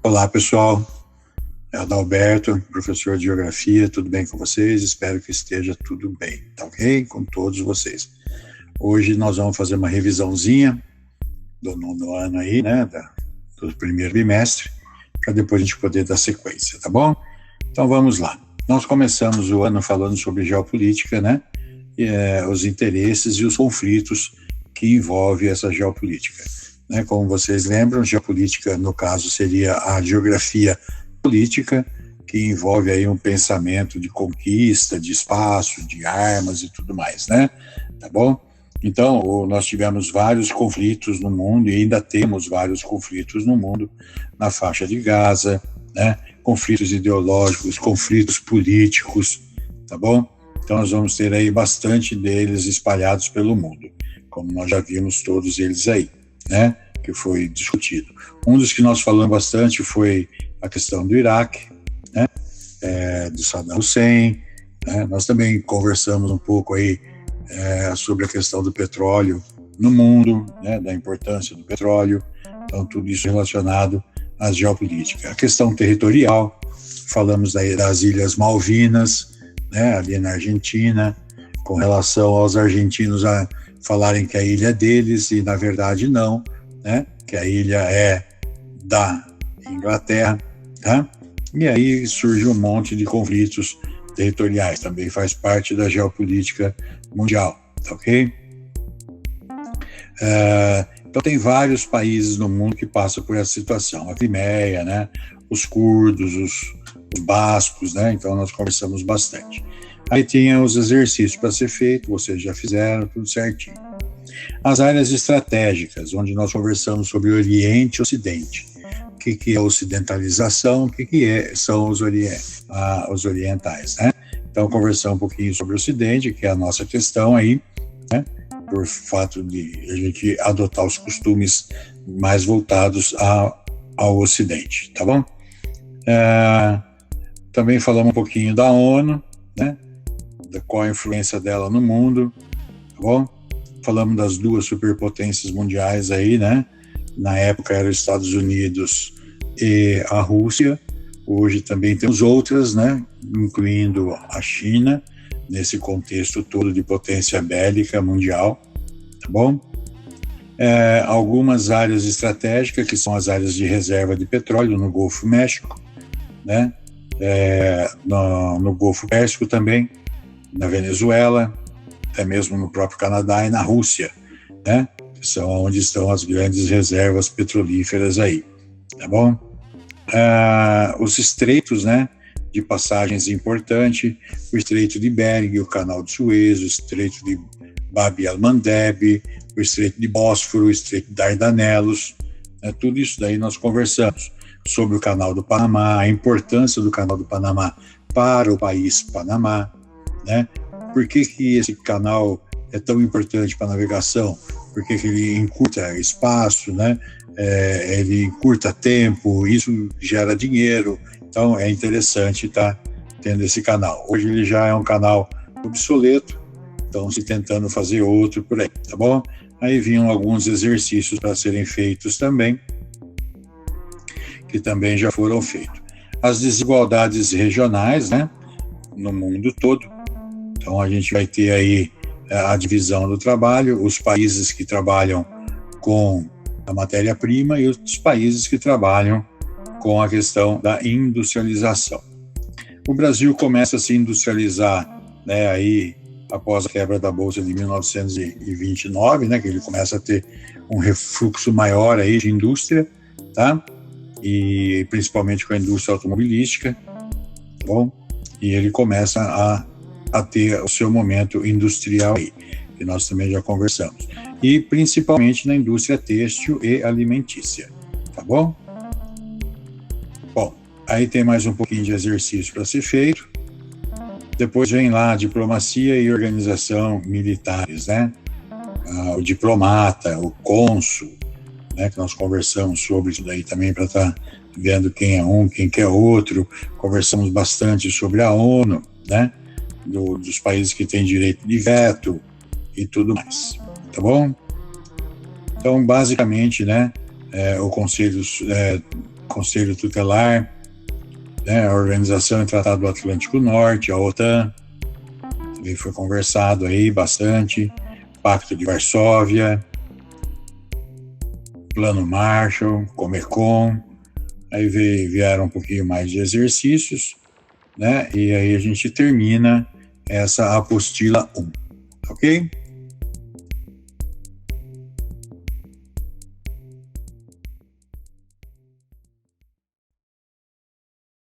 Olá, pessoal. É o Adalberto, professor de Geografia. Tudo bem com vocês? Espero que esteja tudo bem, tá ok? Com todos vocês. Hoje nós vamos fazer uma revisãozinha do nono ano aí, né? Do primeiro bimestre, para depois a gente poder dar sequência, tá bom? Então vamos lá. Nós começamos o ano falando sobre geopolítica, né? Os interesses e os conflitos que envolvem essa geopolítica. Como vocês lembram, geopolítica, no caso, seria a geografia política, que envolve aí um pensamento de conquista, de espaço, de armas e tudo mais, né? Tá bom? Então, nós tivemos vários conflitos no mundo e ainda temos vários conflitos no mundo, na faixa de Gaza, né? Conflitos ideológicos, conflitos políticos, tá bom? Então, nós vamos ter aí bastante deles espalhados pelo mundo, como nós já vimos todos eles aí, né? Que foi discutido. Um dos que nós falamos bastante foi a questão do Iraque, né? Do Saddam Hussein, né? Nós também conversamos um pouco aí sobre a questão do petróleo no mundo, né? Da importância do petróleo, então tudo isso relacionado à geopolítica. A questão territorial, falamos das Ilhas Malvinas, né? Ali na Argentina, com relação aos argentinos a falarem que a ilha é deles e na verdade não, né? Que a ilha é da Inglaterra, tá? E aí surge um monte de conflitos territoriais, também faz parte da geopolítica mundial, tá ok? Então tem vários países no mundo que passam por essa situação, a Crimeia, né? Os curdos, os bascos, né? Então nós conversamos bastante. Aí tinha os exercícios para ser feito, vocês já fizeram, tudo certinho. As áreas estratégicas, onde nós conversamos sobre Oriente e Ocidente. O que é ocidentalização, o que são os orientais, né? Então, conversamos um pouquinho sobre o Ocidente, que é a nossa questão aí, né? Por fato de a gente adotar os costumes mais voltados ao Ocidente, tá bom? Também falamos um pouquinho da ONU, né? Qual a influência dela no mundo, tá bom? Falamos das duas superpotências mundiais aí, né? Na época eram os Estados Unidos e a Rússia. Hoje também temos outras, né? Incluindo a China, nesse contexto todo de potência bélica mundial, tá bom? Algumas áreas estratégicas, que são as áreas de reserva de petróleo no Golfo México, né? No Golfo Pérsico também, na Venezuela, até mesmo no próprio Canadá e na Rússia, né? Que são onde estão as grandes reservas petrolíferas aí, tá bom? Os estreitos, né? De passagens importantes, o Estreito de Bering, o Canal de Suez, o Estreito de Bab el-Mandeb, o Estreito de Bósforo, o Estreito de Dardanelos, né? Tudo isso daí nós conversamos sobre o Canal do Panamá, a importância do Canal do Panamá para o país Panamá, né? Por que esse canal é tão importante para a navegação? Porque ele encurta espaço, né? Ele encurta tempo, isso gera dinheiro, então é interessante estar tendo esse canal. Hoje ele já é um canal obsoleto, então se tentando fazer outro por aí, tá bom? Aí vinham alguns exercícios para serem feitos também, que também já foram feitos. As desigualdades regionais, né? No mundo todo. Então, a gente vai ter aí a divisão do trabalho, os países que trabalham com a matéria-prima e os países que trabalham com a questão da industrialização. O Brasil começa a se industrializar, né, aí após a quebra da Bolsa de 1929, né, que ele começa a ter um refluxo maior aí de indústria, tá? E principalmente com a indústria automobilística, tá bom? E ele começa a ter o seu momento industrial aí, que nós também já conversamos. E principalmente na indústria têxtil e alimentícia, tá bom? Bom, aí tem mais um pouquinho de exercício para ser feito. Depois vem lá a diplomacia e organização militares, né? O diplomata, o cônsul, né? Que nós conversamos sobre isso daí também para estar vendo quem é um, quem que é outro. Conversamos bastante sobre a ONU, né? Dos países que têm direito de veto e tudo mais, tá bom? Então, basicamente, né, o Conselho Conselho Tutelar, né, a Organização e Tratado do Atlântico Norte, a OTAN, também foi conversado aí bastante, Pacto de Varsóvia, Plano Marshall, Comecon, aí vieram um pouquinho mais de exercícios, né, e aí a gente termina essa apostila 1, ok?